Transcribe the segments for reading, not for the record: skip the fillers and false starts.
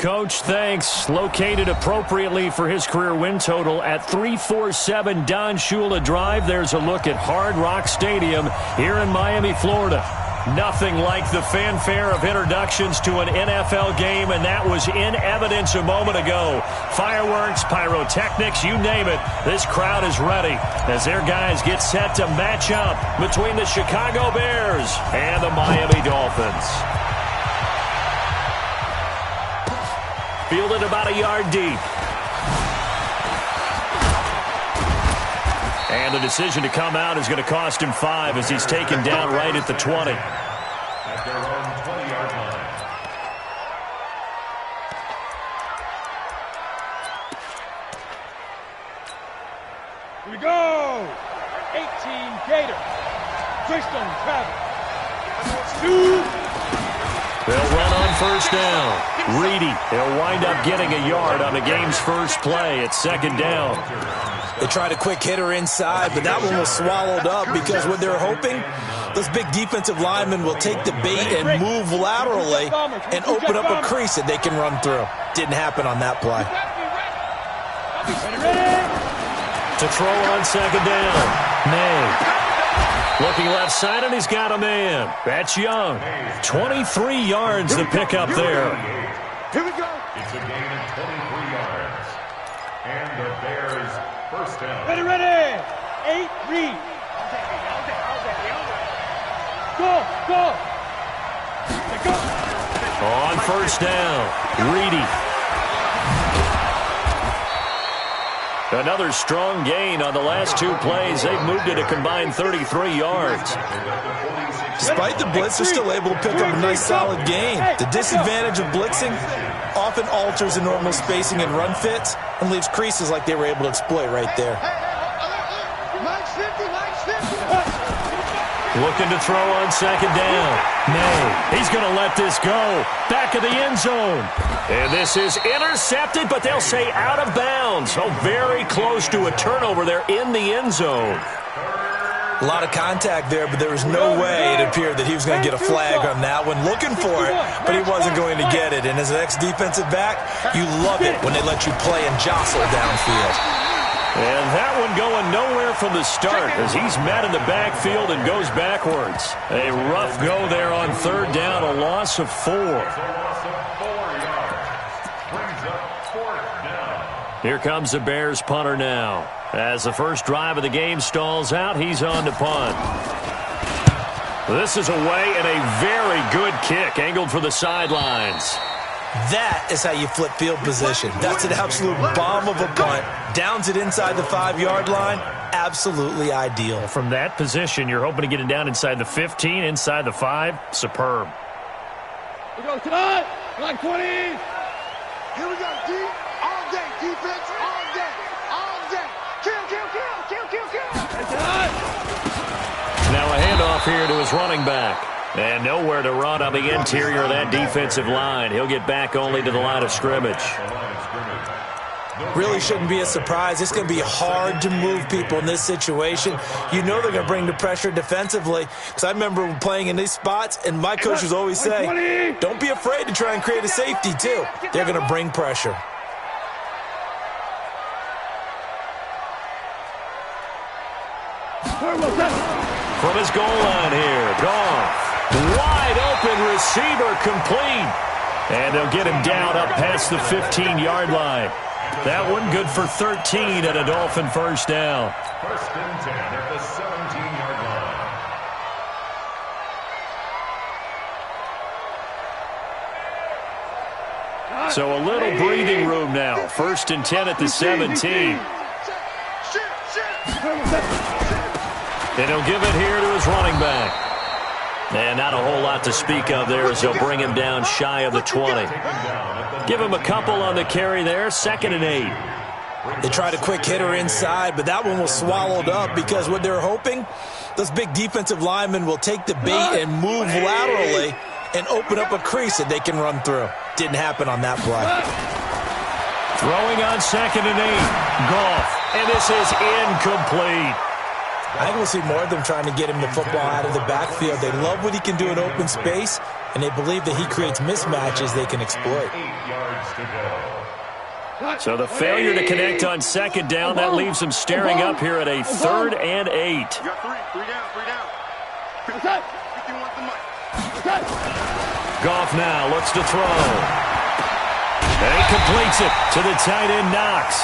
Coach, thanks. Located appropriately for his career win total at 347 Don Shula Drive. There's a look at Hard Rock Stadium here in Miami, Florida. Nothing like the fanfare of introductions to an NFL game, and that was in evidence a moment ago. Fireworks, pyrotechnics, you name it. This crowd is ready as their guys get set to match up between the Chicago Bears and the Miami Dolphins. Fielded about a yard deep. And the decision to come out is going to cost him 5 as he's taken down right at the 20. At their own 20-yard line. Here we go. 18 Gators. Keystone travel. 2. They'll run on first down. Reedy, he'll wind up getting a yard on the game's first play at second down. They tried a quick hitter inside, but that one was swallowed up because what they're hoping, those big defensive linemen will take the bait and move laterally and open up a crease that they can run through. Didn't happen on that play. To throw on second down. May. Looking left side, and he's got a man. That's Young. 23 yards to pick up there. Here we go. It's a gain of 23 yards. And the Bears first down. Ready. 8 read. Go. On first down, Reedy. Another strong gain on the last 2 plays. They've moved it a combined 33 yards. Despite the blitz, they're still able to pick up a nice solid gain. The disadvantage of blitzing often alters the normal spacing and run fits and leaves creases like they were able to exploit right there. Looking to throw on second down. May. He's going to let this go. Back of the end zone. And this is intercepted, but they'll say out of bounds. So very close to a turnover there in the end zone. A lot of contact there, but there was no way it appeared that he was going to get a flag on that one. Looking for it, but he wasn't going to get it. And as an ex-defensive back, you love it when they let you play and jostle downfield. And that one going nowhere from the start as he's met in the backfield and goes backwards. A rough go there on third down, a loss of 4. Here comes the Bears punter now. As the first drive of the game stalls out, he's on to punt. This is away and a very good kick, angled for the sidelines. That is how you flip field position. That's an absolute bomb of a punt. Downs it inside the 5-yard line. Absolutely ideal. From that position, you're hoping to get it down inside the 15, inside the 5. Superb. We go tonight. Line 20. Here we go. Deep. All day. Defense. All day. All day. Kill. Now a handoff here to his running back. And nowhere to run on the interior of that defensive line. He'll get back only to the line of scrimmage. Really shouldn't be a surprise. It's going to be hard to move people in this situation. You know they're going to bring the pressure defensively. Because I remember playing in these spots, and my coaches always say, don't be afraid to try and create a safety, too. They're going to bring pressure. From his goal line here, Goff. Wide open receiver complete. And they'll get him down up past the 15-yard line. That one good for 13 at a Dolphin first down. First and 10 at the 17-yard line. So a little breathing room now. First and 10 at the 17. And he'll give it here to his running back. And not a whole lot to speak of there as they'll bring him down shy of the 20. Give him a couple on the carry there. Second and 8. They tried a quick hitter inside, but that one was swallowed up because what they're hoping, those big defensive linemen will take the bait and move laterally and open up a crease that they can run through. Didn't happen on that play. Throwing on second and 8. Goff. And this is incomplete. I think we'll see more of them trying to get him the football out of the backfield. They love what he can do in open space, and they believe that he creates mismatches they can exploit. 8 yards to go. So the failure to connect on second down, that leaves him staring up here at a 3rd and 8. You got three down. 51 the mic. Goff now looks to throw. And he completes it to the tight end Knox.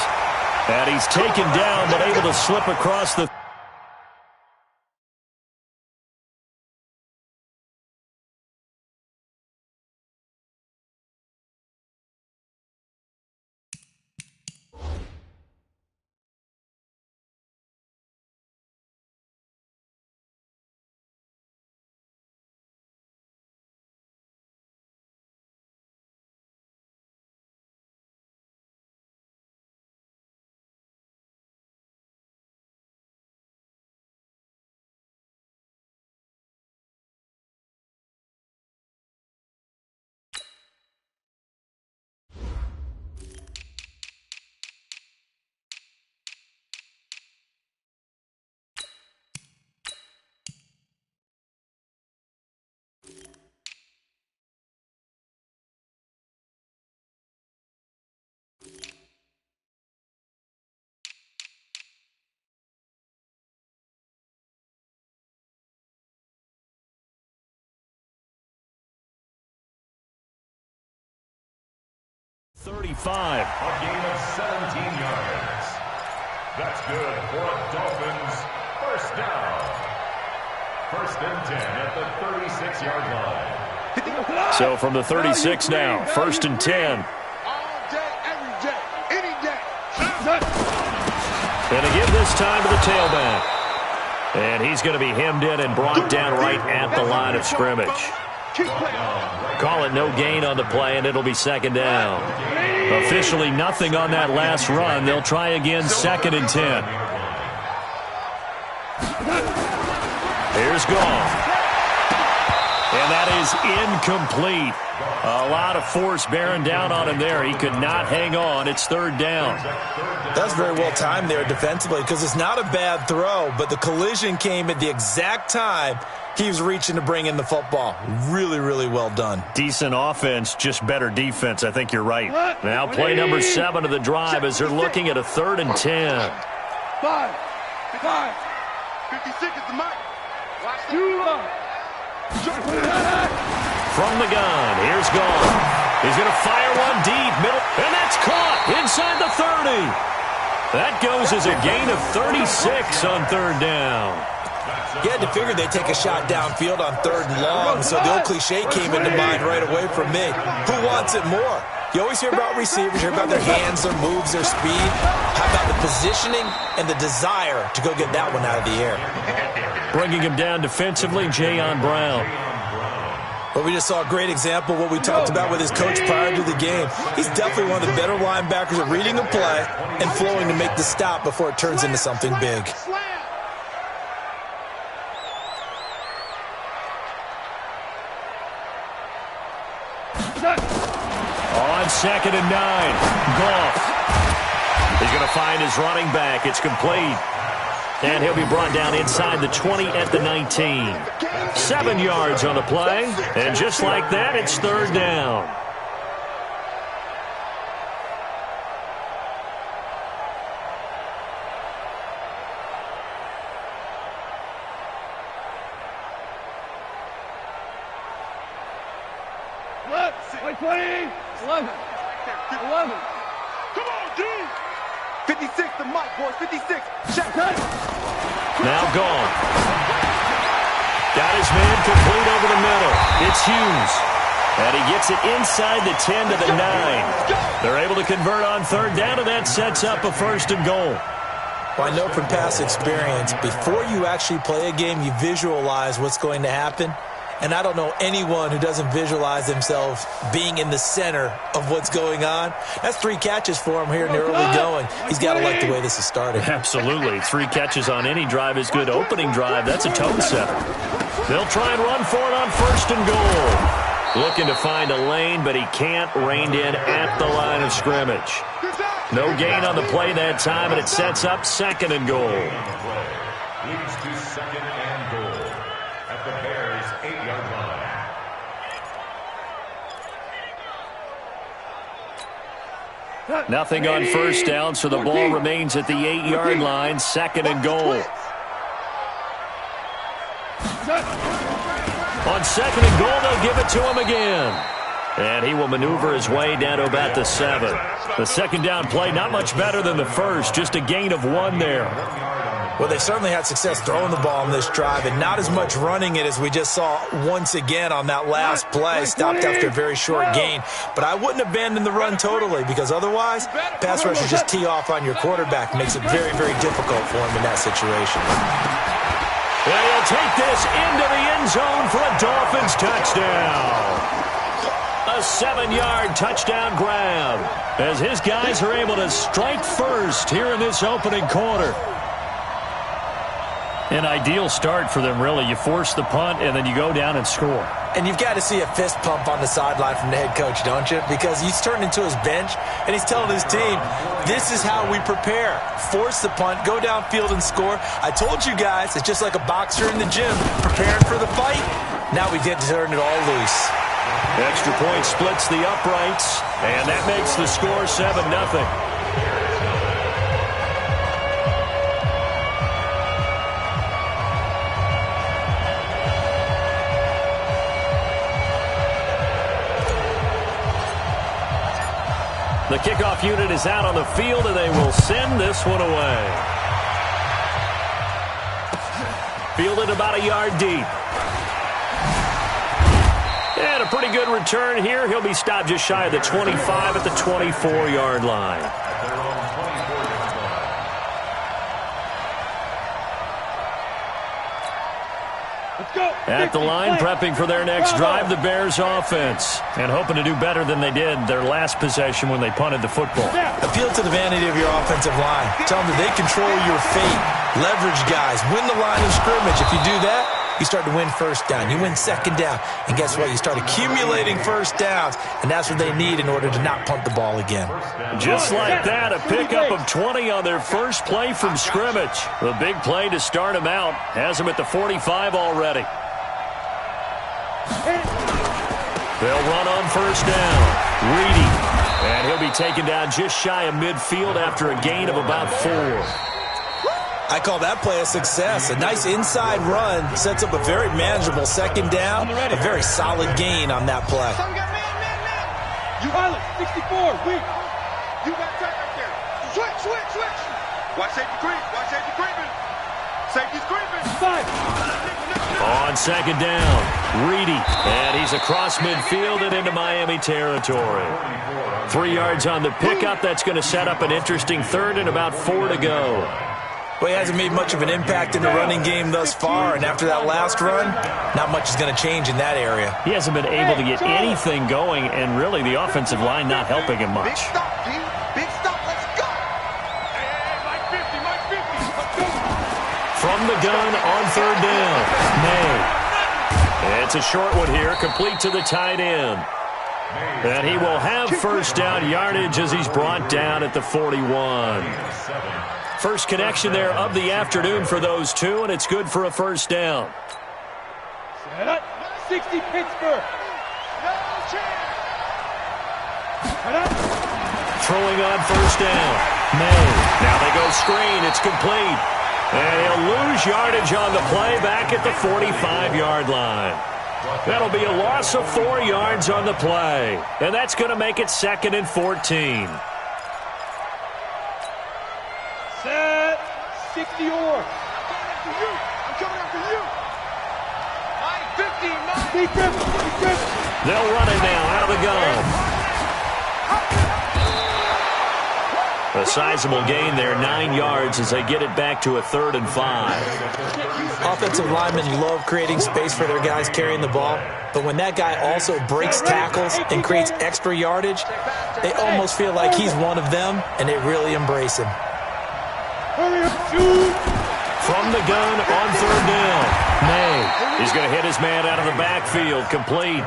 And he's taken down but able to slip across the... A gain of 17 yards. That's good for a Dolphins first down. 1st and 10 at the 36-yard line. So from the 36 now, 1st and 10. All day, every day, any day. And to give this time to the tailback. And he's going to be hemmed in and brought down right at the line of scrimmage. Call it no gain on the play, and it'll be 2nd down. Officially nothing on that last run. They'll try again 2nd and 10. Here's Goff. And that is incomplete. A lot of force bearing down on him there. He could not hang on. It's 3rd down. That's very well timed there defensively because it's not a bad throw, but the collision came at the exact time he was reaching to bring in the football. Really, really well done. Decent offense, just better defense. I think you're right. Now play number 7 of the drive as they're looking at a 3rd and 10. 5. 56 is the mic. Watch From the gun, here's Goff. He's going to fire one deep, middle, and that's caught inside the 30. That goes as a gain of 36 on 3rd down. You had to figure they'd take a shot downfield on 3rd and long, so the old cliche came into mind right away from me. Who wants it more? You always hear about receivers, you hear about their hands, their moves, their speed. How about the positioning and the desire to go get that one out of the air? Bringing him down defensively, Jayon Brown. But we just saw a great example of what we talked about with his coach prior to the game. He's definitely one of the better linebackers at reading a play and flowing to make the stop before it turns into something big. On 2nd and 9, Goff. He's going to find his running back. It's complete. And he'll be brought down inside the 20 at the 19. 7 yards on the play. And just like that, it's 3rd down. Like 20, 11. Come on, D. 56 the mic, boys. 56. Check. Now gone. Got his man complete over the middle. It's Hughes. And he gets it inside the 10 to the 9. They're able to convert on 3rd down, and that sets up a 1st and goal. Well, I know from past experience, before you actually play a game, you visualize what's going to happen. And I don't know anyone who doesn't visualize themselves being in the center of what's going on. That's 3 catches for him here in the early going. He's got to like the way this is starting. Absolutely. 3 catches on any drive is good. Opening drive, that's a tone setter. They'll try and run for it on 1st and goal. Looking to find a lane, but he can't. Reined in at the line of scrimmage. No gain on the play that time, and it sets up 2nd and goal. Leads to 2nd and goal at the Bears' 8-yard line. Nothing on first down, so the ball remains at the 8-yard line, 2nd and goal. On 2nd and goal, they'll give it to him again. And he will maneuver his way down to about the 7. The 2nd down play, not much better than the first, just a gain of 1 there. Well, they certainly had success throwing the ball on this drive and not as much running it as we just saw once again on that last play. Stopped after a very short gain. But I wouldn't abandon the run totally because otherwise, pass rushers just tee off on your quarterback. Makes it very, very difficult for him in that situation. And he'll take this into the end zone for a Dolphins touchdown. A 7-yard touchdown grab as his guys are able to strike first here in this opening quarter. An ideal start for them, really. You force the punt, and then you go down and score. And you've got to see a fist pump on the sideline from the head coach, don't you? Because he's turned into his bench, and he's telling his team, this is how we prepare. Force the punt, go downfield and score. I told you guys, it's just like a boxer in the gym, preparing for the fight. Now we get to turn it all loose. Extra point splits the uprights, and that makes the score 7-0. The kickoff unit is out on the field, and they will send this one away. Fielded about a yard deep. And a pretty good return here. He'll be stopped just shy of the 25 at the 24-yard line. At the line, prepping for their next drive, the Bears offense. And hoping to do better than they did their last possession when they punted the football. Appeal to the vanity of your offensive line. Tell them that they control your fate. Leverage guys. Win the line of scrimmage. If you do that, you start to win first down. You win 2nd down. And guess what? You start accumulating first downs. And that's what they need in order to not punt the ball again. Just like that, a pickup of 20 on their first play from scrimmage. The big play to start them out. Has them at the 45 already. They'll run on first down. Reedy. And he'll be taken down just shy of midfield after a gain of about 4. I call that play a success. A nice inside run sets up a very manageable 2nd down. A very solid gain on that play. You pilot, 64, weak. You got time right there. Switch. Watch safety creep. Watch safety creeping. Safety's creeping. 5. On 2nd down, Reedy. And he's across midfield and into Miami territory. 3 yards on the pickup. That's going to set up an interesting 3rd and about 4 to go. Well, he hasn't made much of an impact in the running game thus far, and after that last run, not much is going to change in that area. He hasn't been able to get anything going, and really the offensive line not helping him much. Big stop, D. Big stop. Let's go. Hey, Mike 50. Let's go. From the gun on 3rd down, May. It's a short one here, complete to the tight end. And he will have first down yardage as he's brought down at the 41. First connection there of the afternoon for those two, and it's good for a first down. Set up. 60 Pittsburgh. No chance. Set up. Throwing on first down. May. Now they go screen. It's complete. And he'll lose yardage on the play back at the 45-yard line. That'll be a loss of 4 yards on the play. And that's going to make it 2nd and 14. Set. 60 or. I'm coming after you. 9-50. Deep grip. They'll run it now out of the gun. A sizable gain there, 9 yards as they get it back to a 3rd and 5. Offensive linemen love creating space for their guys carrying the ball, but when that guy also breaks tackles and creates extra yardage, they almost feel like he's one of them, and they really embrace him. Hurry up, shoot. From the gun on 3rd down, May. He's going to hit his man out of the backfield, complete.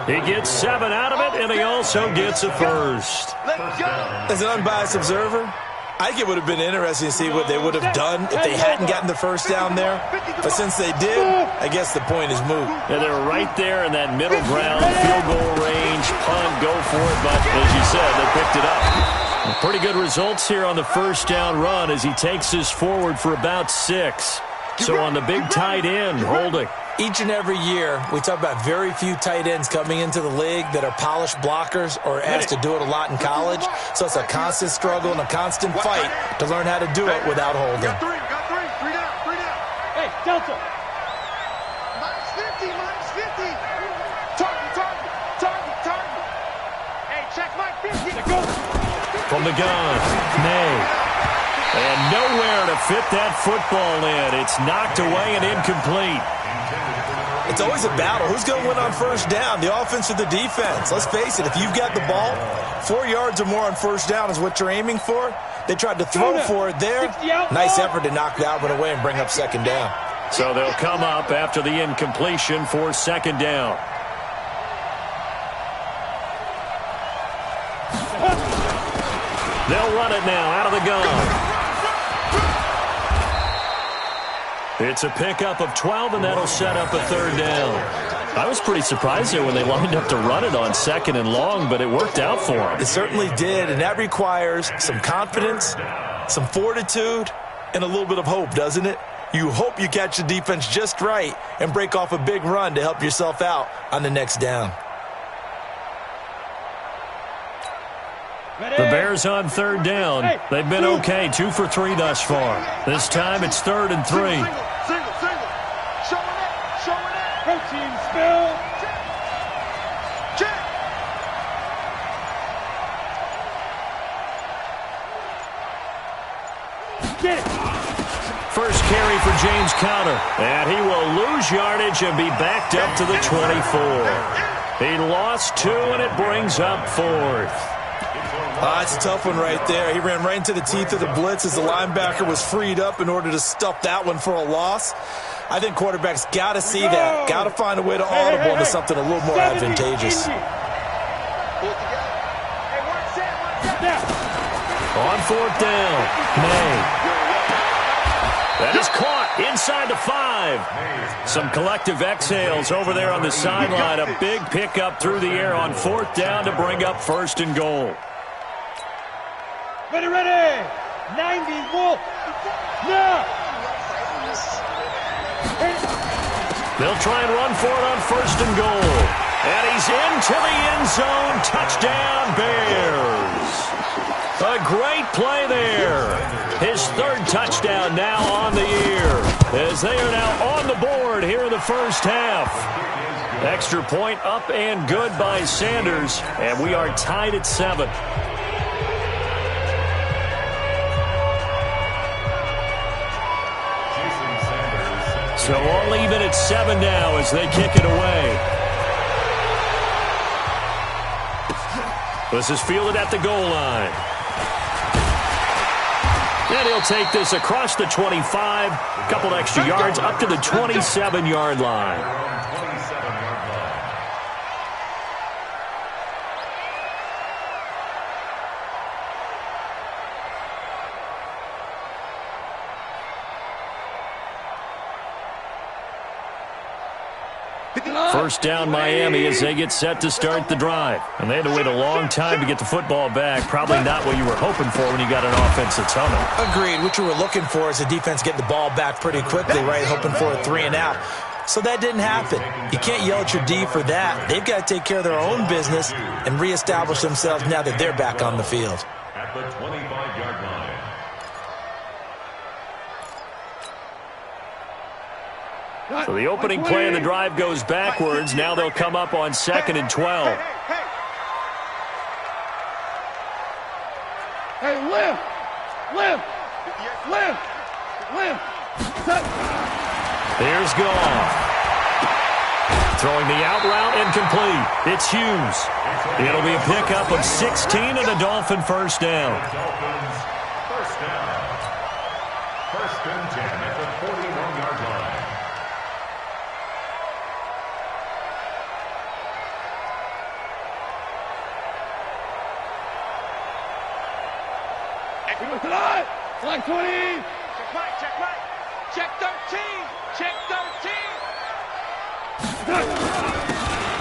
He gets 7 out of it, and he also gets a first. Let's go. As an unbiased observer, I think it would have been interesting to see what they would have done if they hadn't gotten the first down there. But since they did, I guess the point is moot. Yeah, they were right there in that middle ground, field goal range, punt, go for it. But as you said, they picked it up. Pretty good results here on the first down run as he takes this forward for about 6. So on the big tight end, holding. Each and every year, we talk about very few tight ends coming into the league that are polished blockers or asked to do it a lot in college. So it's a constant struggle and a constant fight to learn how to do it without holding. Got three down. Hey, Delta. Minus 50, minus 50. Target. Hey, check my 50. From the gun, May. And nowhere to fit that football in. It's knocked away and incomplete. It's always a battle. Who's going to win on first down, the offense or the defense? Let's face it, if you've got the ball, 4 yards or more on first down is what you're aiming for. They tried to throw for it there. Nice effort to knock Albert away and bring up second down. So they'll come up after the incompletion for second down. They'll run it now out of the gun. It's a pickup of 12, and that'll set up a third down. I was pretty surprised there when they lined up to run it on second and long, but it worked out for them. It certainly did, and that requires some confidence, some fortitude, and a little bit of hope, doesn't it? You hope you catch the defense just right and break off a big run to help yourself out on the next down. The Bears on third down. They've been okay, 2 for 3 thus far. This time it's 3rd and 3. Single. Showing it. Protein spill. Check. Get it. First carry for James Conner. And he will lose yardage and be backed up to the 24. He lost 2, and it brings up 4th. It's a tough one right there. He ran right into the teeth of the blitz as the linebacker was freed up in order to stuff that one for a loss. I think quarterbacks got to see that. Got to find a way to audible into something a little more advantageous. On fourth down, May. That is caught inside the 5. Some collective exhales over there on the sideline. A big pickup through the air on fourth down to bring up 1st and goal. Ready. 90 Wolf. Now. They'll try and run for it on 1st and goal. And he's into the end zone. Touchdown, Bears. A great play there. His 3rd touchdown now on the year, as they are now on the board here in the first half. Extra point up and good by Sanders, and we are tied at 7. So all even at 7 now as they kick it away. This is fielded at the goal line. And he'll take this across the 25, a couple extra yards up to the 27-yard line. First down Miami as they get set to start the drive. And they had to wait a long time to get the football back. Probably not what you were hoping for when you got an offense that's humming. Agreed. What you were looking for is the defense getting the ball back pretty quickly, right? Hoping for a 3 and out. So that didn't happen. You can't yell at your D for that. They've got to take care of their own business and reestablish themselves now that they're back on the field. At the 25-yard line. So the opening play of the drive goes backwards. Now they'll come up on 2nd and 12. Hey, lift. Here's Goff. Throwing the out route incomplete. It's Hughes. It'll be a pickup of 16 and a Dolphin first down. Dolphins first down. 1st and 10 at the 41-yard line. Like 20. Check right, check right. Check 13. Check 13.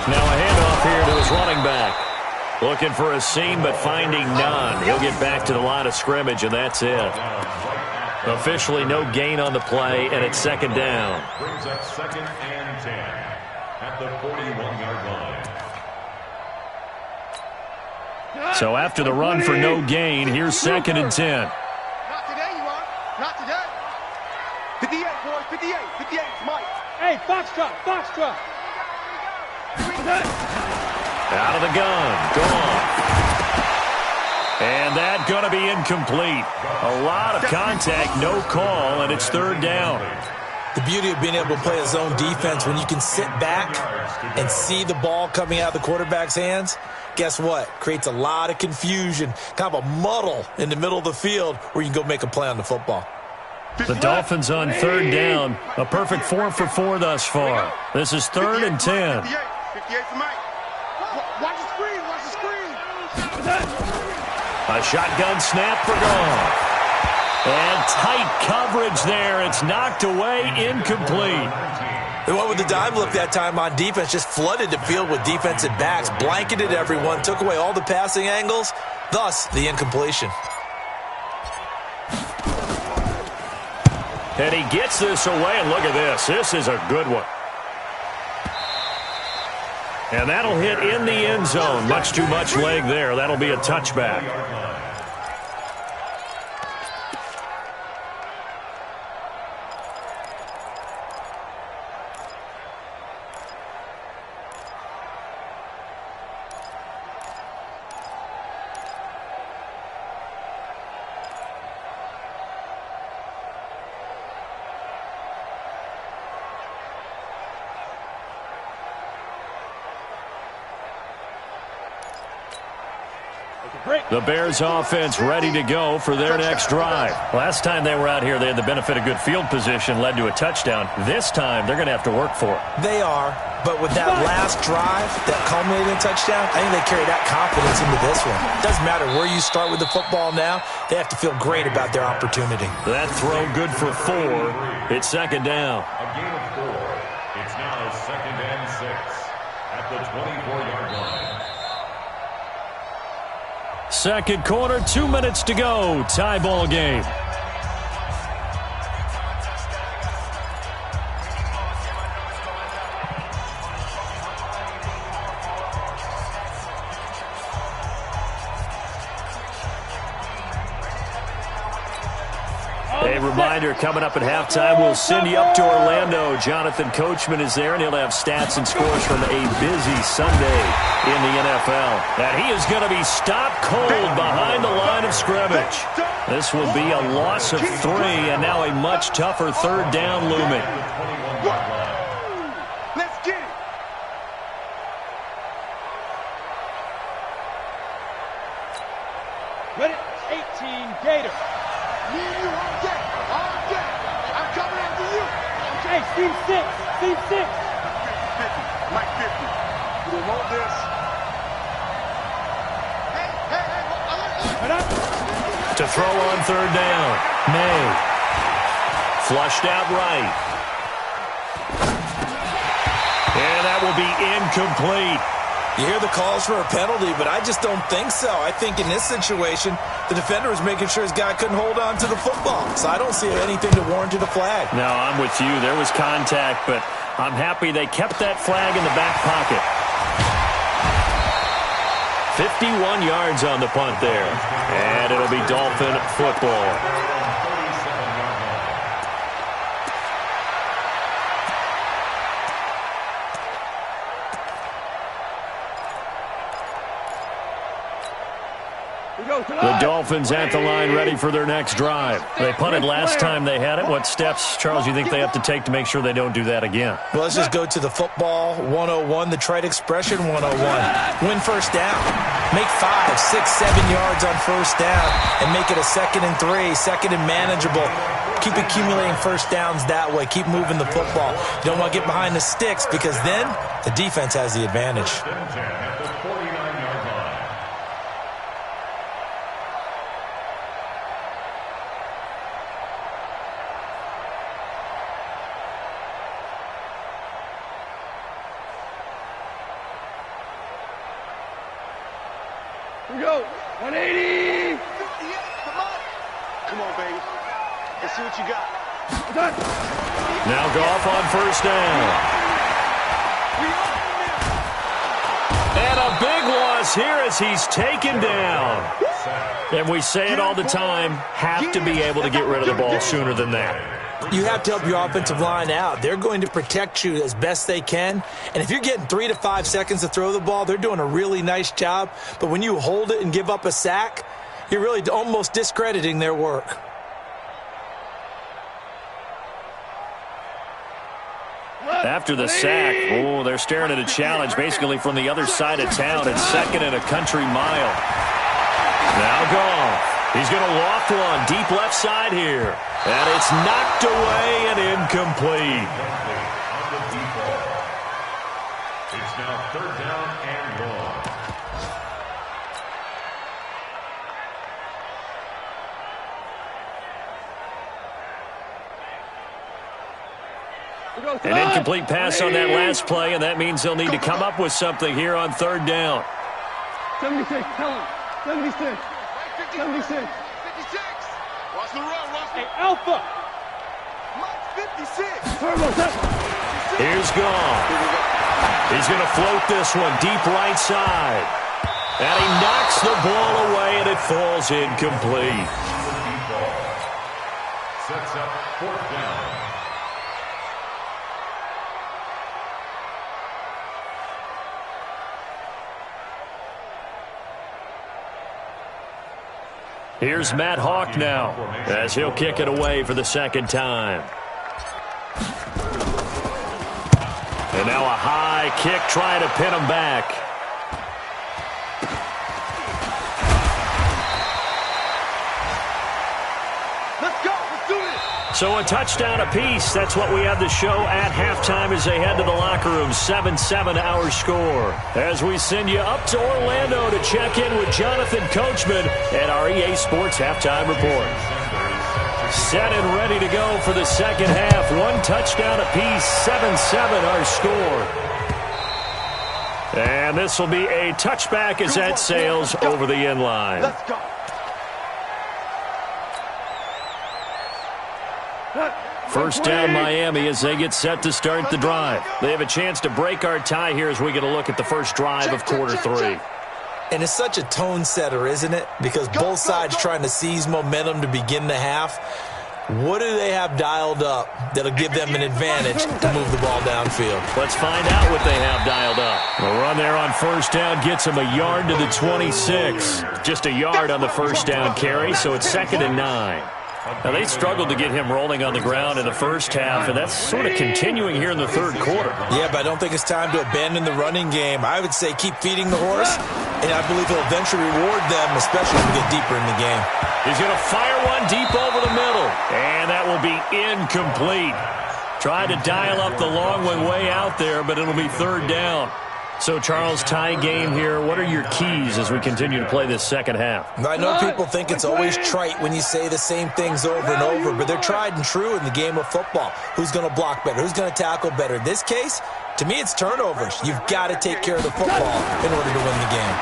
Now a handoff here to his running back. Looking for a seam, but finding none. He'll get back to the line of scrimmage, and that's it. Officially no gain on the play, and it's second down. Brings up 2nd and 10 at the 41-yard line. So after the run for no gain, here's 2nd and 10. Not today, you are. Not today. 58, boys. 58. 58 is Mike. Hey, foxtrot, foxtrot. Out of the gun. Gone. And that's going to be incomplete. A lot of contact, no call, and it's 3rd down. The beauty of being able to play a zone defense when you can sit back and see the ball coming out of the quarterback's hands, guess what? Creates a lot of confusion, kind of a muddle in the middle of the field where you can go make a play on the football. The Dolphins on 3rd down. A perfect 4 for 4 thus far. This is 3rd and 10. 58 for Mike. Watch the screen. Watch the screen. A shotgun snap for Goff. And tight coverage there. It's knocked away, incomplete. They went with the dime look that time on defense, just flooded the field with defensive backs, blanketed everyone, took away all the passing angles, thus the incompletion. And he gets this away, and look at this. This is a good one. And that'll hit in the end zone. Much too much leg there. That'll be a touchback. The Bears offense ready to go for their next drive. Last time they were out here, they had the benefit of good field position, led to a touchdown. This time, they're going to have to work for it. They are, but with that last drive, that culminating touchdown, I think they carry that confidence into this one. It doesn't matter where you start with the football now. They have to feel great about their opportunity. That throw good for 4. It's 2nd down. A gain of 4. It's now 2nd and 6 at the 24-yard line. Second quarter, 2 minutes to go. Tie ball game. A reminder, coming up at halftime, we'll send you up to Orlando. Jonathan Coachman is there, and he'll have stats and scores from a busy Sunday in the NFL. And he is going to be stopped cold behind the line of scrimmage. This will be a loss of 3, and now a much tougher 3rd down looming. Let's get it. Ready? 18 Gator. Me and you all day. All day. I'm coming after you. Hey, C6. C6. 50. Mike 50. We want this. To throw on 3rd down. May. Flushed out right. And that will be incomplete. You hear the calls for a penalty, but I just don't think so. I think in this situation, the defender was making sure his guy couldn't hold on to the football. So I don't see anything to warrant a flag. No, I'm with you. There was contact, but I'm happy they kept that flag in the back pocket. 51 yards on the punt there. And it'll be Dolphin football. The Dolphins at the line ready for their next drive. They punted last time they had it. What steps, Charles, you think they have to take to make sure they don't do that again? Well, let's just go to the football 101, the trite expression 101. Win first down. Make 5, 6, 7 yards on first down and make it a 2nd and 3, 2nd and manageable. Keep accumulating first downs that way. Keep moving the football. You don't want to get behind the sticks because then the defense has the advantage. At the 49-yard line. Here we go. 180. 58, come on, baby. Let's see what you got. Now Goff on first down. And a big loss here as he's taken down. And we say it all the time, have to be able to get rid of the ball sooner than that. You have to help your offensive line out. They're going to protect you as best they can. And if you're getting 3 to 5 seconds to throw the ball, they're doing a really nice job. But when you hold it and give up a sack, you're really almost discrediting their work. After the sack, they're staring at a challenge basically from the other side of town. It's second and a country mile. Now Goff. He's going to loft one deep left side here. And it's knocked away and incomplete. It's now third down and long. An incomplete pass on that last play, and that means they'll need to come up with something here on third down. 76, tell him. 76. 76. 56. Watch the run, watch the Hey, Alpha. Mike's 56. Turbo, set. Here's Goff. He's going to float this one deep right side. And he knocks the ball away, and it falls incomplete. Sets up fourth down. Here's Matt Hawk now as he'll kick it away for the second time. And now a high kick trying to pin him back. Let's go, let's do this. So a touchdown apiece. That's what we have the show at halftime as they head to the locker room. 7-7 our score. As we send you up to Orlando to check in with Jonathan Coachman at our EA Sports Halftime Report. Set and ready to go for the second half. One touchdown apiece. 7-7 our score. And this will be a touchback as that sails over the end line. Let's go. First down Miami as they get set to start the drive. They have a chance to break our tie here as we get a look at the first drive of quarter three. And it's such a tone setter, isn't it? Because both sides trying to seize momentum to begin the half. What do they have dialed up that'll give them an advantage to move the ball downfield? Let's find out what they have dialed up. A run there on first down gets them a yard to the 26. Just a yard on the first down carry, so it's 2nd and 9. Now, they struggled to get him rolling on the ground in the first half, and that's sort of continuing here in the third quarter. Yeah, but I don't think it's time to abandon the running game. I would say keep feeding the horse, and I believe he'll eventually reward them, especially when we get deeper in the game. He's going to fire one deep over the middle, and that will be incomplete. Tried to dial up the long one way out there, but it'll be third down. So, Charles, tie game here. What are your keys as we continue to play this second half? I know people think it's always trite when you say the same things over and over, but they're tried and true in the game of football. Who's going to block better? Who's going to tackle better? In this case, to me, it's turnovers. You've got to take care of the football in order to win the game.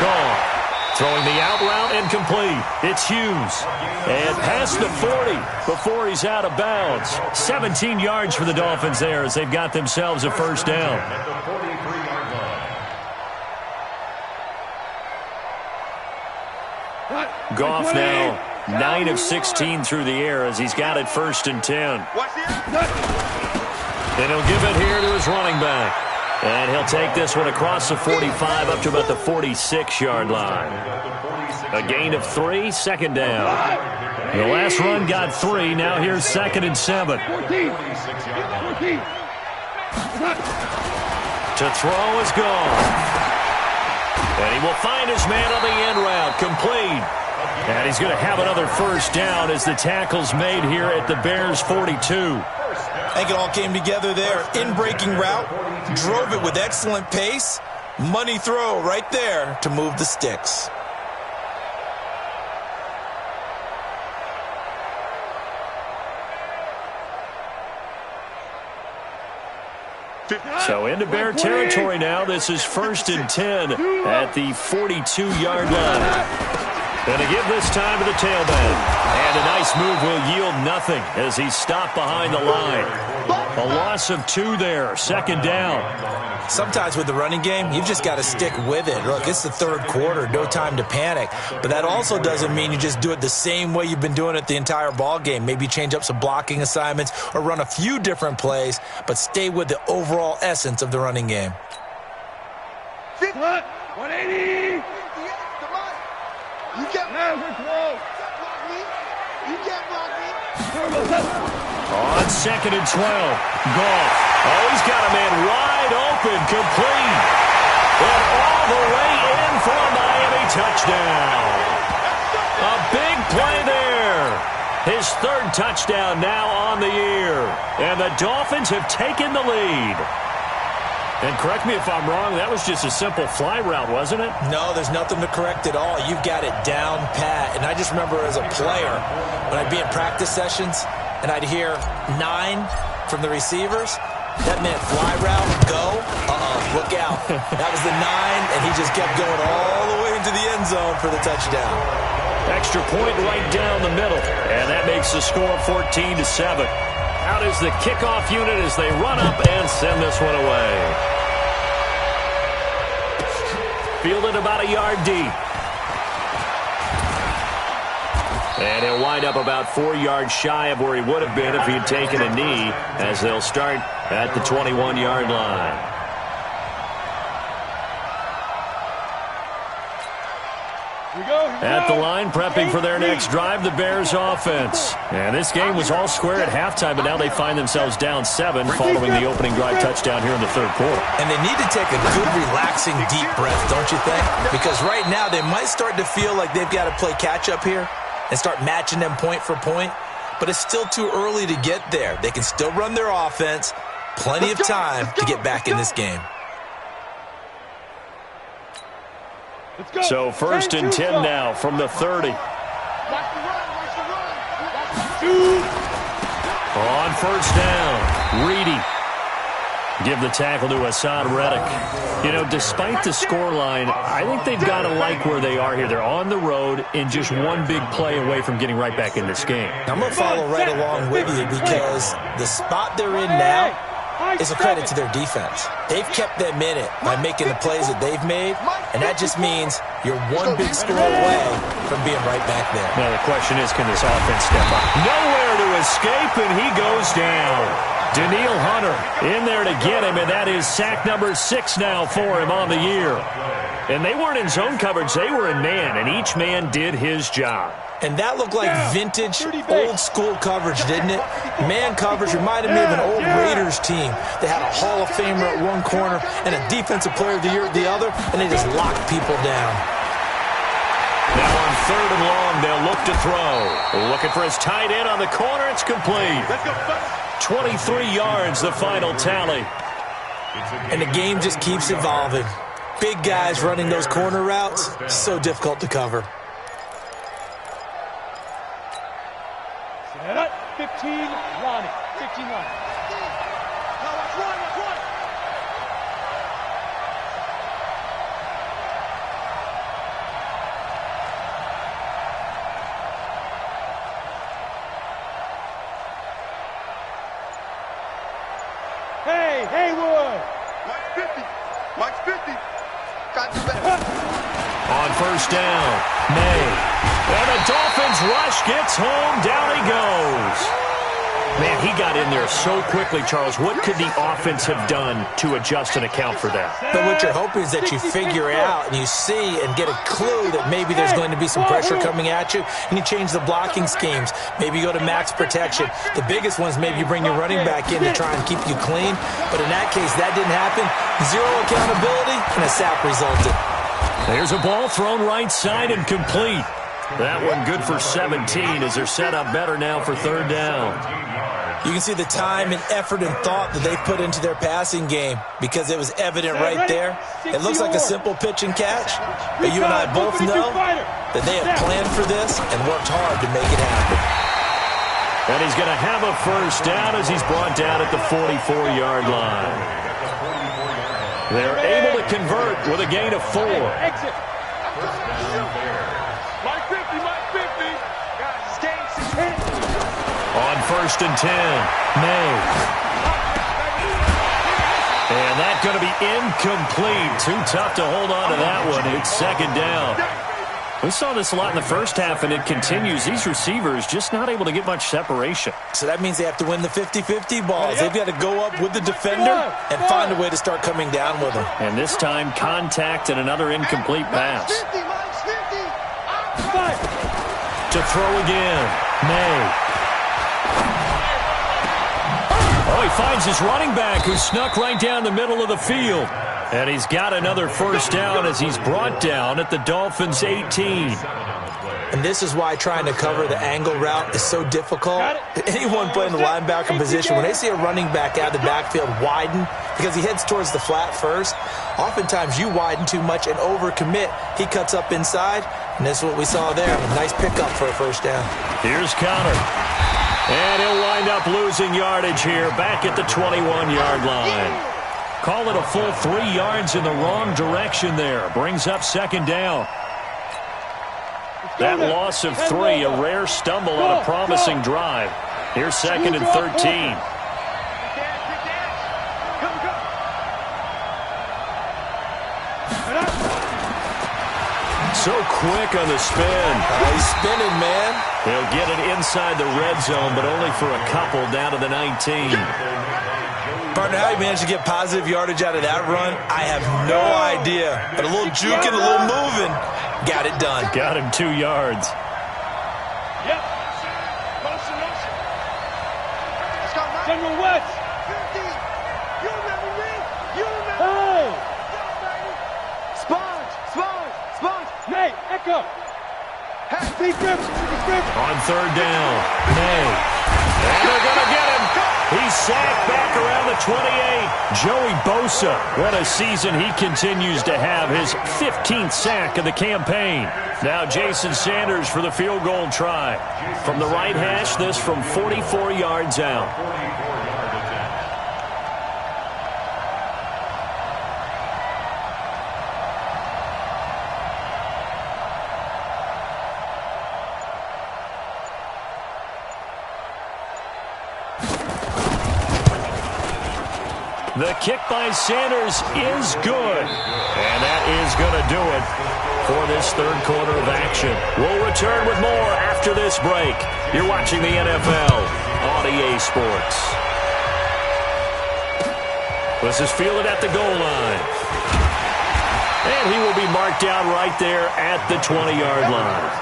Gone. Throwing the out route incomplete. It's Hughes. And past the 40 before he's out of bounds. 17 yards for the Dolphins there as they've got themselves a first down. At the 43-yard line. Goff now 9 of 16 through the air as he's got it 1st and 10. Watch this. And he'll give it here to his running back. And he'll take this one across the 45 up to about the 46-yard line. A gain of 3, 2nd down. The last run got 3. Now here's 2nd and 7. To throw is gone. And he will find his man on the end route. Complete. And he's going to have another first down as the tackle's made here at the Bears' 42. I think it all came together there. In-breaking route, drove it with excellent pace. Money throw right there to move the sticks. So into Bear territory now. This is 1st and 10 at the 42-yard line. Going to give this time to the tailback. And a nice move will yield nothing as he's stopped behind the line. A loss of 2 there. 2nd down. Sometimes with the running game, you've just got to stick with it. Look, it's the 3rd quarter, no time to panic. But that also doesn't mean you just do it the same way you've been doing it the entire ball game. Maybe change up some blocking assignments or run a few different plays, but stay with the overall essence of the running game. 180. You can't block me. You can't block me. On 2nd and 12. Goff. Oh, he's got a man wide open, complete. And all the way in for a Miami touchdown. A big play there. His 3rd touchdown now on the year. And the Dolphins have taken the lead. And correct me if I'm wrong, that was just a simple fly route, wasn't it? No, there's nothing to correct at all. You've got it down pat. And I just remember as a player, when I'd be in practice sessions, and I'd hear 9 from the receivers, that meant fly route, go, look out. That was the 9, and he just kept going all the way into the end zone for the touchdown. Extra point right down the middle, and that makes the score 14-7. Out is the kickoff unit as they run up and send this one away. Fielded about a yard deep. And he'll wind up about 4 yards shy of where he would have been if he had taken a knee, as they'll start at the 21-yard line. At the line, prepping for their next drive, the Bears offense. And this game was all square at halftime, but now they find themselves down 7 following the opening drive touchdown here in the 3rd quarter. And they need to take a good, relaxing, deep breath, don't you think? Because right now they might start to feel like they've got to play catch-up here and start matching them point for point. But it's still too early to get there. They can still run their offense. Plenty of time to get back in this game. So 1st and 10 now from the 30. On 1st down, Reedy. Give the tackle to Hassan Reddick. You know, despite the scoreline, I think they've got to like where they are here. They're on the road and just one big play away from getting right back in this game. I'm going to follow right along with you because the spot they're in now is a credit to their defense. They've kept them in it by making the plays that they've made, and that just means you're one big score away from being right back there. Now the question is, can this offense step up? Nowhere to escape, and he goes down. Daniil Hunter in there to get him, and that is sack number 6 now for him on the year. And they weren't in zone coverage, they were in man, and each man did his job. And that looked like vintage, old-school coverage, didn't it? Man coverage reminded me of an old Raiders team. They had a Hall of Famer at one corner and a Defensive Player of the Year at the other, and they just locked people down. Now on 3rd and long, they'll look to throw. Looking for his tight end on the corner. It's complete. 23 yards, the final tally. And the game just keeps evolving. Big guys running those corner routes, so difficult to cover. 15, Lonnie. 15, Lonnie. Hey, Haywood. Mike's 50. Mike's 50. Got you back. On 1st down, May. And the Dolphins rush gets home. Down he goes. Man, he got in there so quickly, Charles. What could the offense have done to adjust and account for that? But what you're hoping is that you figure out and you see and get a clue that maybe there's going to be some pressure coming at you, and you change the blocking schemes. Maybe you go to max protection. The biggest one is maybe you bring your running back in to try and keep you clean. But in that case, that didn't happen. Zero accountability, and a sack resulted. There's a ball thrown right side and complete. That one good for 17 as they're set up better now for 3rd down. You can see the time and effort and thought that they put into their passing game because it was evident right there. It looks like a simple pitch and catch, but you and I both know that they have planned for this and worked hard to make it happen. And he's going to have a 1st down as he's brought down at the 44-yard line. They're able to convert with a gain of 4. Exit. Mike 50, Mike 50. Guys, it's game 6. On 1st and 10, May. And that's going to be incomplete. Too tough to hold on to that one. It's 2nd down. We saw this a lot in the first half, and it continues. These receivers just not able to get much separation. So that means they have to win the 50-50 balls. They've got to go up with the defender and find a way to start coming down with them. And this time, contact and another incomplete pass. 50, Mike's 50. To throw again, May. Oh, he finds his running back who snuck right down the middle of the field. And he's got another 1st down as he's brought down at the Dolphins' 18. And this is why trying to cover the angle route is so difficult. Anyone playing the linebacker position, when they see a running back out of the backfield widen because he heads towards the flat first, oftentimes you widen too much and overcommit. He cuts up inside, and this is what we saw there. A nice pickup for a 1st down. Here's Connor. And he'll wind up losing yardage here back at the 21-yard line. Call it a full 3 yards in the wrong direction there. Brings up 2nd down. That loss of 3, a rare stumble on a promising drive. Here's 2nd and 13. So quick on the spin. He's spinning, man. He'll get it inside the red zone, but only for a couple down to the 19. Partner, how he managed to get positive yardage out of that run, I have no idea. But a little juking, a little moving, got it done. Got him 2 yards. Yep. Motion. Let's go, Mike. General West. 50. You remember me? You remember Hey. me? Sponge. May. Echo. Steve Griffin. On 3rd down, May. And they're going to get him. He's sacked back around the 28. Joey Bosa, what a season he continues to have. His 15th sack of the campaign. Now Jason Sanders for the field goal try. From the right hash, this from 44 yards out. The kick by Sanders is good. And that is going to do it for this 3rd quarter of action. We'll return with more after this break. You're watching the NFL on EA Sports. This is fielded at the goal line. And he will be marked down right there at the 20-yard line.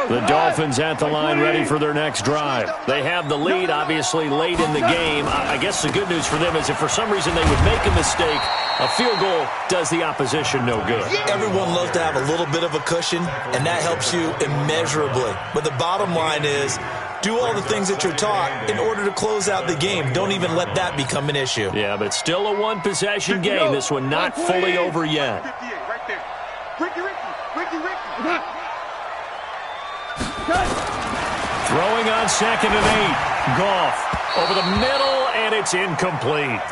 The Dolphins at the line ready for their next drive. They have the lead, obviously, late in the game. I guess the good news for them is if for some reason they would make a mistake, a field goal does the opposition no good. Everyone loves to have a little bit of a cushion, and that helps you immeasurably. But the bottom line is, do all the things that you're taught in order to close out the game. Don't even let that become an issue. Yeah, but still a one-possession game. This one not fully over yet. 58, right there. Ricky. Throwing on 2nd and 8. Goff over the middle, and it's incomplete.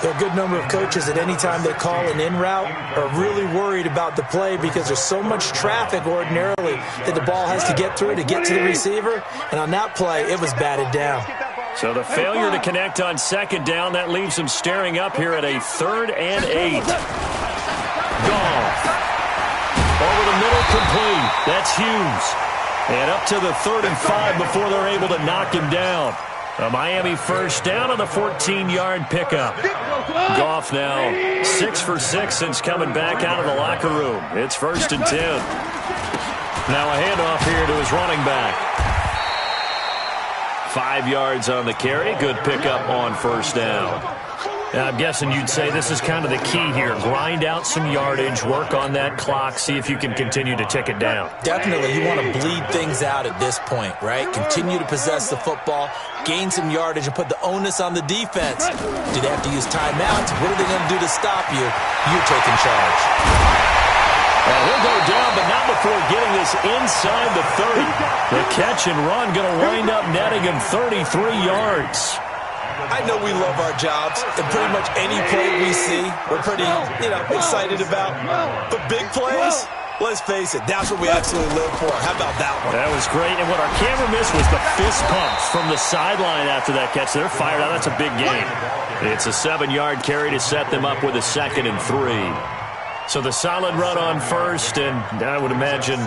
There are a good number of coaches at any time they call an in route are really worried about the play because there's so much traffic ordinarily that the ball has to get through to get to the receiver. And on that play, it was batted down. So the failure to connect on 2nd down, that leaves him staring up here at a 3rd and 8. Goff over the middle, complete. That's Hughes. And up to the 3rd and 5 before they're able to knock him down. A Miami 1st down on the 14-yard pickup. Goff now 6 for 6 since coming back out of the locker room. It's 1st and 10. Now a handoff here to his running back. 5 yards on the carry. Good pickup on 1st down. I'm guessing you'd say this is kind of the key here. Grind out some yardage, work on that clock, see if you can continue to tick it down. Definitely. You want to bleed things out at this point, right? Continue to possess the football, gain some yardage, and put the onus on the defense. Do they have to use timeouts? What are they going to do to stop you? You're taking charge. He'll go down, but not before getting this inside the 30. The catch and run going to wind up netting him 33 yards. I know we love our jobs, and pretty much any play we see, we're pretty, excited about. But big plays, let's face it, that's what we absolutely live for. How about that one? That was great. And what our camera missed was the fist pumps from the sideline after that catch. They're fired out. That's a big game. It's a 7-yard carry to set them up with a 2nd and 3. So the solid run on first, and I would imagine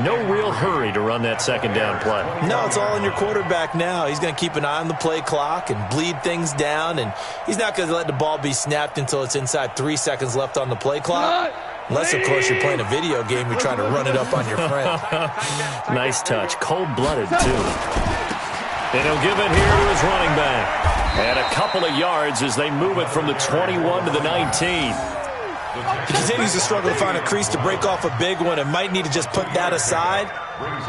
no real hurry to run that 2nd down play. No, it's all on your quarterback now. He's going to keep an eye on the play clock and bleed things down, and he's not going to let the ball be snapped until it's inside 3 seconds left on the play clock. Unless, of course, you're playing a video game, you're trying to run it up on your friend. Nice touch. Cold-blooded, too. And he'll give it here to his running back. And a couple of yards as they move it from the 21 to the 19. He continues to struggle to find a crease to break off a big one and might need to just put that aside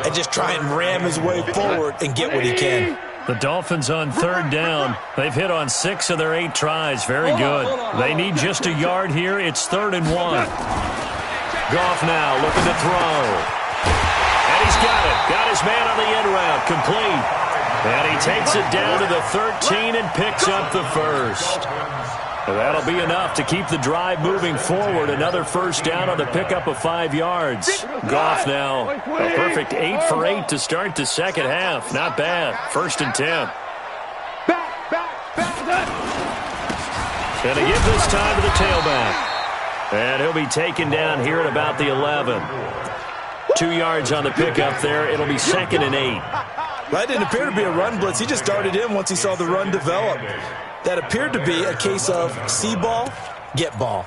and just try and ram his way forward and get what he can. The Dolphins on 3rd down. They've hit on 6 of their 8 tries. Very good. They need just a yard here. It's 3rd and 1. Goff now looking to throw. And he's got it. Got his man on the end route. Complete. And he takes it down to the 13 and picks up the first. That'll be enough to keep the drive moving forward. Another first down on the pickup of 5 yards. Goff now a perfect 8 for 8 to start the second half. Not bad. 1st and 10. Going to give this time to the tailback. And he'll be taken down here at about the 11. 2 yards on the pickup there. It'll be 2nd and 8. That didn't appear to be a run blitz. He just darted in once he saw the run develop. That appeared to be a case of see ball, get ball.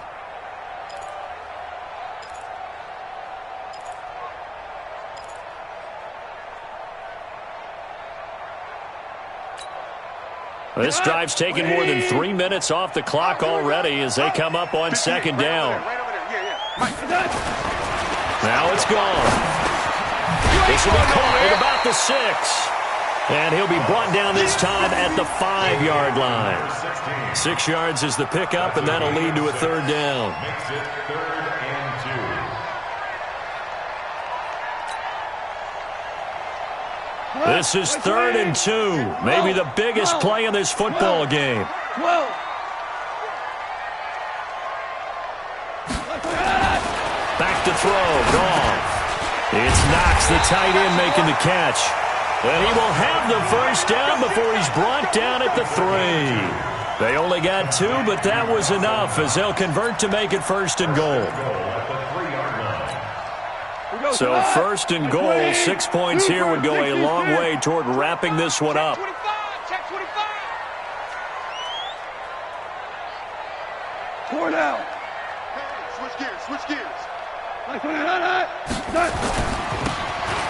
This drive's taken more than 3 minutes off the clock already as they come up on 2nd down. Now it's gone. This will be caught at about the 6. And he'll be brought down this time at the 5-yard line. 6 yards is the pickup, and that'll lead to a 3rd down. This is 3rd and 2. Maybe the biggest play in this football game. Back to throw. Goff. It's Knox, the tight end, making the catch. And he will have the first down before he's brought down at the 3. They only got 2, but that was enough as they'll convert to make it 1st and goal. So 1st and goal, 6 points here would go a long way toward wrapping this one up. Four down. Switch gears.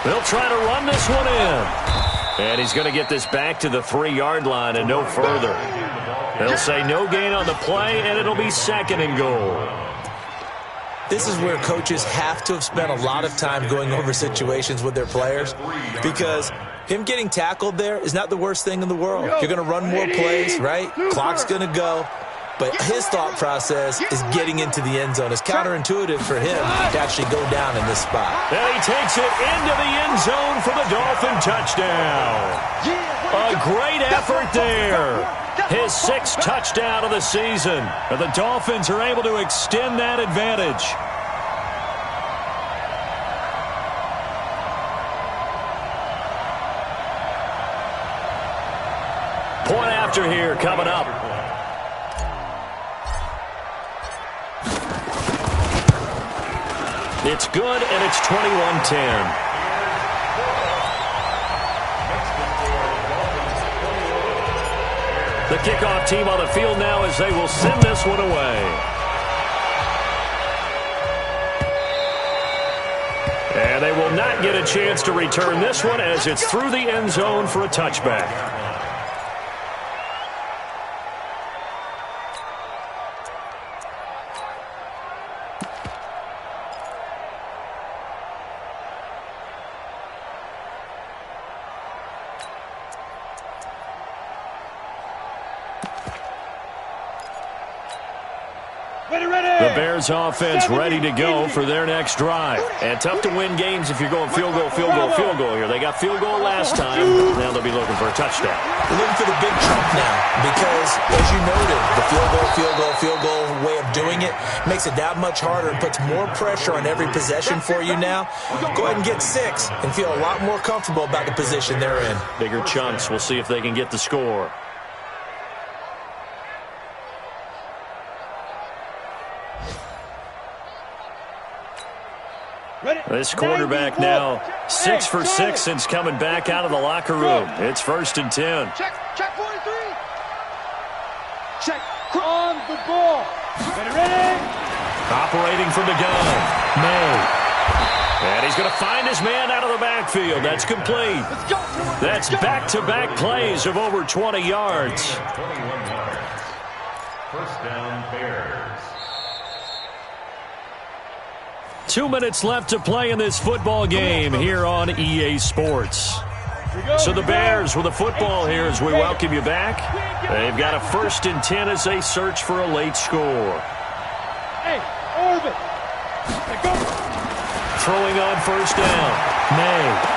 They'll try to run this one in. And he's going to get this back to the 3-yard line and no further. They'll say no gain on the play, and it'll be 2nd and goal. This is where coaches have to have spent a lot of time going over situations with their players, because him getting tackled there is not the worst thing in the world. You're going to run more plays, right? Clock's going to go. But his thought process is getting into the end zone. It's counterintuitive for him to actually go down in this spot. And he takes it into the end zone for the Dolphin touchdown. A great effort there. His 6th touchdown of the season. And the Dolphins are able to extend that advantage. Point after here coming up. It's good, and it's 21-10. The kickoff team on the field now as they will send this one away. And they will not get a chance to return this one as it's through the end zone for a touchback. The Bears offense ready to go for their next drive. And tough to win games if you're going field goal, field goal, field goal here. They got field goal last time. Now they'll be looking for a touchdown. They're looking for the big chunk now because, as you noted, the field goal way of doing it makes it that much harder and puts more pressure on every possession for you now. Go ahead and get 6 and feel a lot more comfortable about the position they're in. Bigger chunks. We'll see if they can get the score. This quarterback now 6 for 6 since coming back out of the locker room. It's 1st and 10. Check 43. Check on the ball. Ready? Operating from the gun. May. And he's going to find his man out of the backfield. That's complete. That's back-to-back plays of over 20 yards. 21 yards. First down, Bears. 2 minutes left to play in this football game here on EA Sports. So the Bears with the football here as we welcome you back. They've got a 1st and 10 as they search for a late score. Hey, Orbit. Go. Throwing on 1st down. May.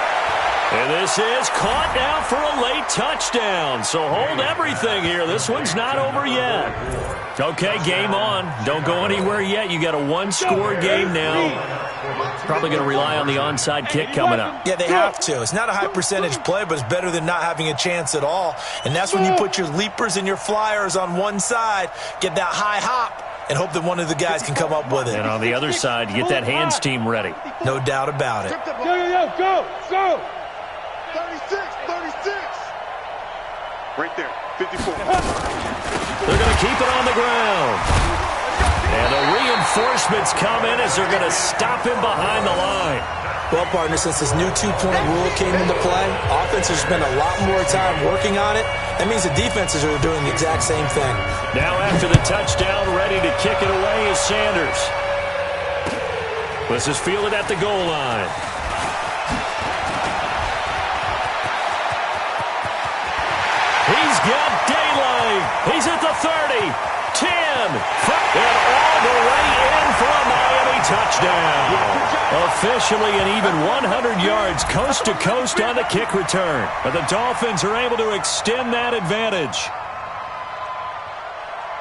And this is caught now for a late touchdown. So hold everything here. This one's not over yet. Okay, game on. Don't go anywhere yet. You got a 1-score game now. Probably going to rely on the onside kick coming up. Yeah, they have to. It's not a high percentage play, but it's better than not having a chance at all. And that's when you put your leapers and your flyers on one side, get that high hop, and hope that one of the guys can come up with it. And on the other side, you get that hands team ready. No doubt about it. Go. 36. Right there, 54. They're going to keep it on the ground. And the reinforcements come in as they're going to stop him behind the line. Well, partner, since this new two-point rule came into play, offenses spend a lot more time working on it. That means the defenses are doing the exact same thing. Now after the touchdown, ready to kick it away is Sanders. This is fielded at the goal line. He's got daylight. He's at the 30, 10, and all the way in for a Miami touchdown. Officially an even 100 yards coast to coast on the kick return. But the Dolphins are able to extend that advantage.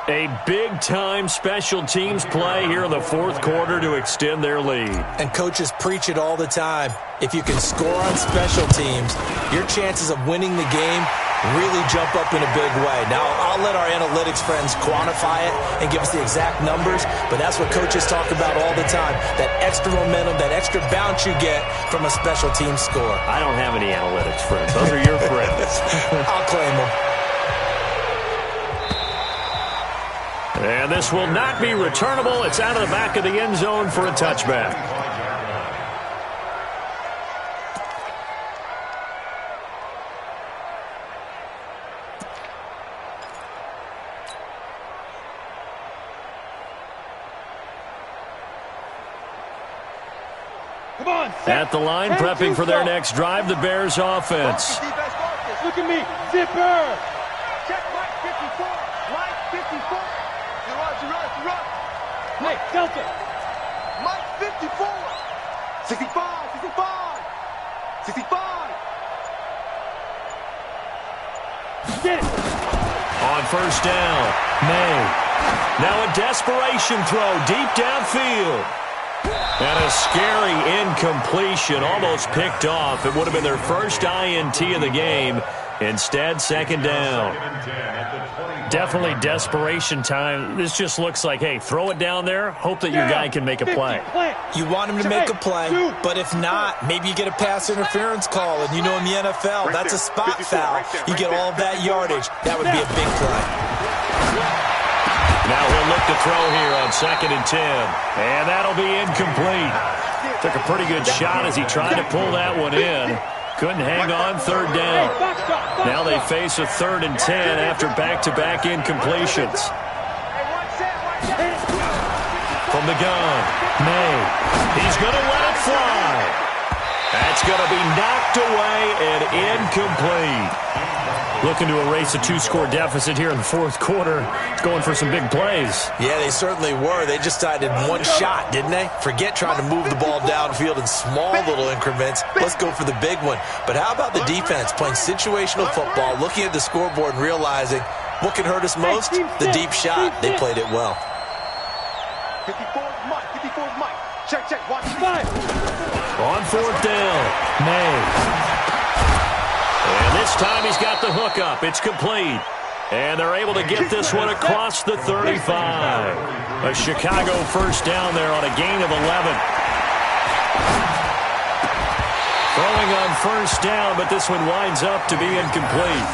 A big-time special teams play here in the 4th quarter to extend their lead. And coaches preach it all the time. If you can score on special teams, your chances of winning the game really jump up in a big way. Now, I'll let our analytics friends quantify it and give us the exact numbers, but that's what coaches talk about all the time, that extra momentum, that extra bounce you get from a special team score. I don't have any analytics friends. Those are your friends. I'll claim them. And this will not be returnable. It's out of the back of the end zone for a touchback. Come on. At the line, prepping for their next drive, the Bears offense. Look at me. Zipper. Check Mike 54. Mike 54. You run. Hey, Delta. Mike 54. 65. 65. Get it. On 1st down, May. Now a desperation throw deep downfield. And a scary incompletion, almost picked off. It would have been their first INT of the game. Instead, 2nd down. Definitely desperation time. This just looks like, hey, throw it down there, hope that your guy can make a play. You want him to make a play, but if not, maybe you get a pass interference call. And you know in the NFL, that's a spot foul. You get all of that yardage. That would be a big play. Now he'll look to throw here on 2nd and 10. And that'll be incomplete. Took a pretty good shot as he tried to pull that one in. Couldn't hang on, 3rd down. Now they face a 3rd and 10 after back-to-back incompletions. From the gun, May. He's going to let it fly. That's going to be knocked away and incomplete. Looking to erase a 2-score deficit here in the fourth quarter. It's going for some big plays. Yeah, they certainly were. They just decided one shot, didn't they? Forget trying to move the ball downfield in small little increments. Let's go for the big one. But how about the defense playing situational football, looking at the scoreboard and realizing what can hurt us most? The deep shot. They played it well. 54's Mike. 54's Mike. Check. Watch the Five. On fourth down, May. And this time he's got the hook up. It's complete. And they're able to get this one across the 35. A Chicago first down there on a gain of 11. Throwing on first down, but this one winds up to be incomplete.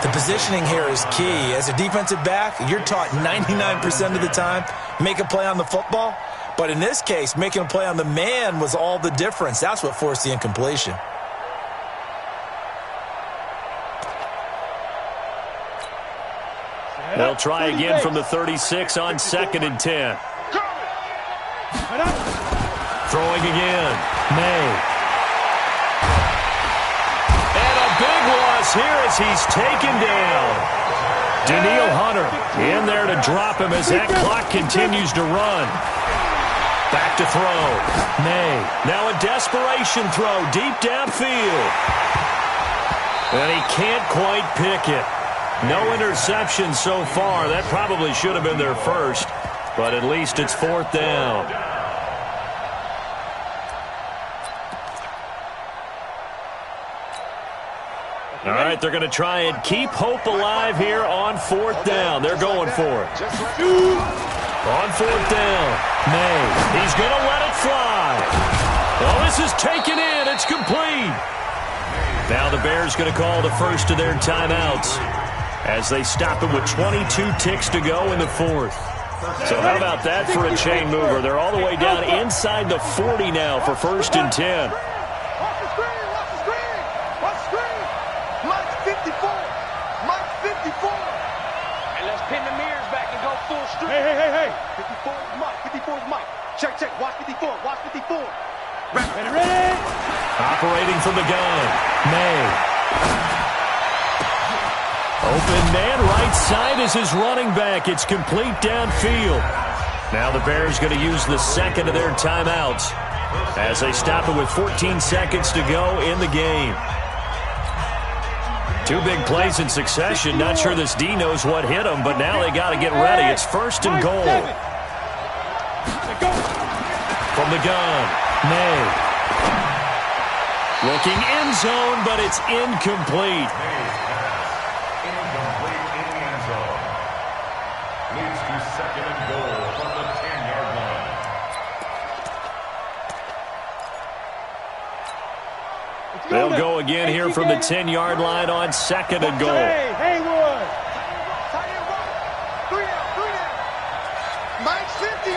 The positioning here is key. As a defensive back, you're taught 99% of the time, make a play on the football. But in this case, making a play on the man was all the difference. That's what forced the incompletion. They'll try again from the 36 on 2nd and 10. Throwing again, May. And a big loss here as he's taken down. Daniil Hunter in there to drop him as that clock continues to run. Back to throw. May. Now a desperation throw deep downfield. And he can't quite pick it. No interception so far. That probably should have been their first. But at least it's fourth down. All right, they're going to try and keep hope alive here on fourth down. They're going for it. On fourth down, May. He's going to let it fly. Oh, this is taken in. It's complete. Now the Bears going to call the first of their timeouts as they stop it with 22 ticks to go in the fourth. So how about that for a chain mover? They're all the way down inside the 40 now for 1st and 10. Hey. 54's Mike. 54's Mike. Check. Watch 54. Watch 54. Ready. Operating from the gun, May. Open man right side is his running back. It's complete downfield. Now the Bears going to use the second of their timeouts as they stop it with 14 seconds to go in the game. Two big plays in succession. Not sure this D knows what hit him, but now they got to get ready. It's 1st and goal. From the gun, May. Looking end zone, but it's incomplete. Incomplete in the end zone. Leads to 2nd and goal from the 10-yard line. They'll go again here from the 10-yard line on 2nd and goal. Hey, Haywood. Three down. Mike's 50.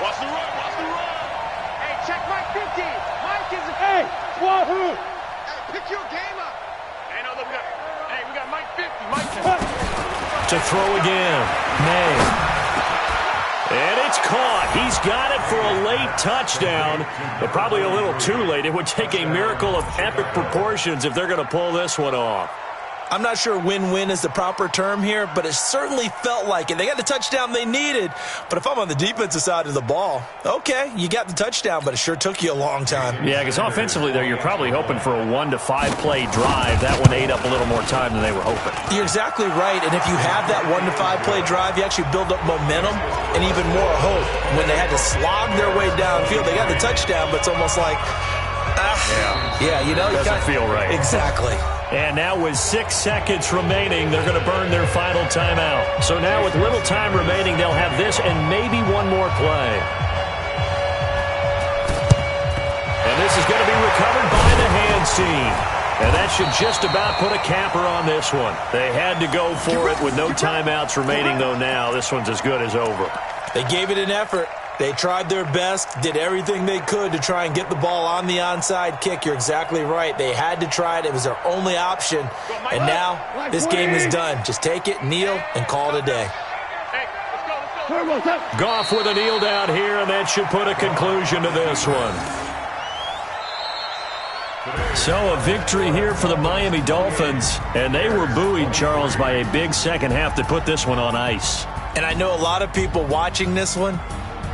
Watch the run. Hey, check Mike 50. Mike is... Hey, Wahoo. Hey, pick your game up. Hey, no, look, we got Mike 50. Mike 50. To throw again, May. And it's caught. He's got it for a late touchdown, but probably a little too late. It would take a miracle of epic proportions if they're going to pull this one off. I'm not sure win-win is the proper term here, but it certainly felt like it. They got the touchdown they needed, but if I'm on the defensive side of the ball, okay, you got the touchdown, but it sure took you a long time. Yeah, because offensively there, you're probably hoping for a 1 to 5 play drive. That one ate up a little more time than they were hoping. You're exactly right, and if you have that 1 to 5 play drive, you actually build up momentum and even more hope. When they had to slog their way downfield, they got the touchdown, but it's almost like, you know, doesn't feel right. Exactly. And now with 6 seconds remaining, they're going to burn their final timeout. So now with little time remaining, they'll have this and maybe one more play. And this is going to be recovered by the hands team. And that should just about put a capper on this one. They had to go for it with no timeouts remaining, though now. This one's as good as over. They gave it an effort. They tried their best, did everything they could to try and get the ball on the onside kick. You're exactly right. They had to try it. It was their only option. And now this game is done. Just take it, kneel, and call it a day. Goff with a kneel down here, and that should put a conclusion to this one. So a victory here for the Miami Dolphins, and they were buoyed, Charles, by a big second half to put this one on ice. And I know a lot of people watching this one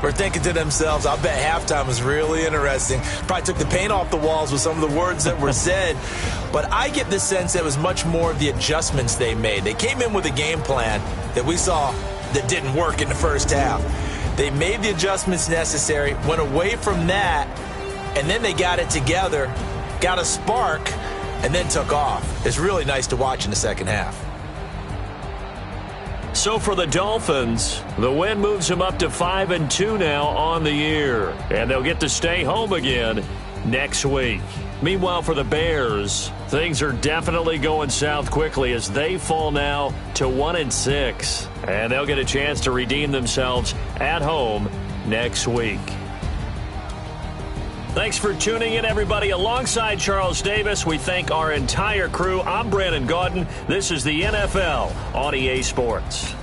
were thinking to themselves, I bet halftime was really interesting. Probably took the paint off the walls with some of the words that were said. But I get the sense that it was much more of the adjustments they made. They came in with a game plan that we saw that didn't work in the first half. They made the adjustments necessary, went away from that, and then they got it together, got a spark, and then took off. It's really nice to watch in the second half. So for the Dolphins, the win moves them up to 5-2 now on the year, and they'll get to stay home again next week. Meanwhile, for the Bears, things are definitely going south quickly as they fall now to 1-6, and they'll get a chance to redeem themselves at home next week. Thanks for tuning in, everybody. Alongside Charles Davis, we thank our entire crew. I'm Brandon Gaudin. This is the NFL on EA Sports.